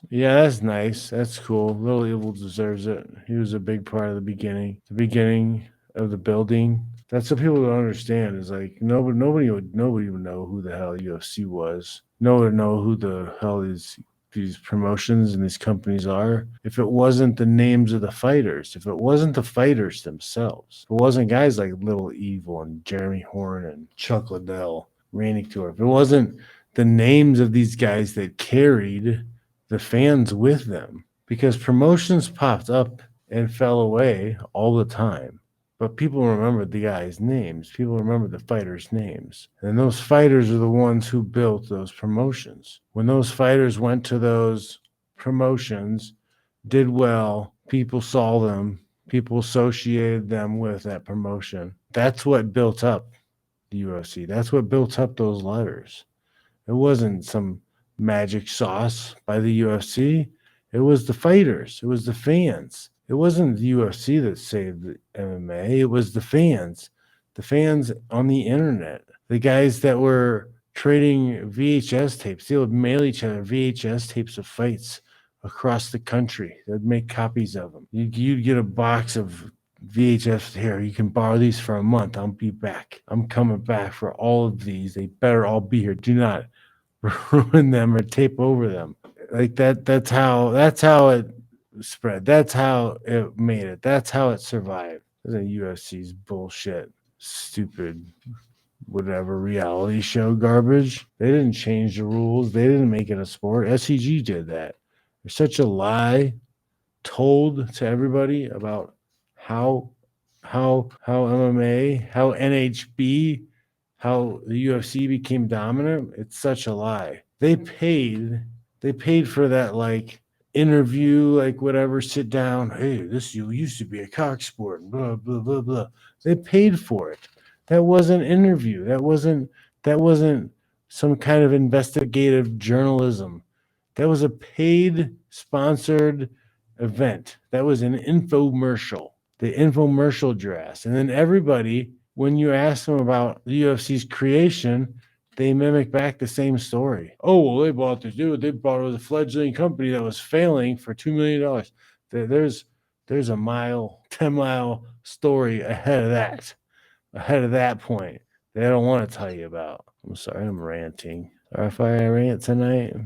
Yeah, that's nice. That's cool. Little Evil deserves it. He was a big part of the beginning of the building. That's what people don't understand. Is like nobody would know who the hell UFC was. No one would know who the hell these promotions and these companies are if it wasn't the names of the fighters. If it wasn't the fighters themselves. If it wasn't guys like Little Evil and Jeremy Horn and Chuck Liddell, Randy Couture. If it wasn't the names of these guys that carried the fans with them, because promotions popped up and fell away all the time. But people remember the guys' names. People remember the fighters' names. And those fighters are the ones who built those promotions. When those fighters went to those promotions, did well, people saw them, people associated them with that promotion. That's what built up the UFC. That's what built up those letters. It wasn't some magic sauce by the UFC. It was the fighters. It was the fans. It wasn't the UFC that saved the MMA. It was the fans on the internet, the guys that were trading VHS tapes. They would mail each other VHS tapes of fights across the country. They'd make copies of them. You'd get a box of VHS here. You can borrow these for a month. I'll be back. I'm coming back for all of these. They better all be here. Do not ruin them or tape over them. Like that's how it spread. That's how it made it. That's how it survived. The UFC's bullshit, stupid, whatever reality show garbage. They didn't change the rules. They didn't make it a sport. SEG did that. There's such a lie told to everybody about how MMA, how NHB, how the UFC became dominant. It's such a lie. They paid for that like interview, like whatever, sit down. Hey, this used to be a cock sport, blah blah blah blah. They paid for it. That wasn't an interview. That wasn't some kind of investigative journalism. That was a paid, sponsored event. That was an infomercial. The infomercial dress. And then everybody, when you ask them about the UFC's creation, they mimic back the same story. Oh, well, they bought this dude. They bought it with a fledgling company that was failing for $2 million. There's a 10-mile story ahead of that point. They don't want to tell you about. I'm sorry, I'm ranting. Sorry if I rant tonight.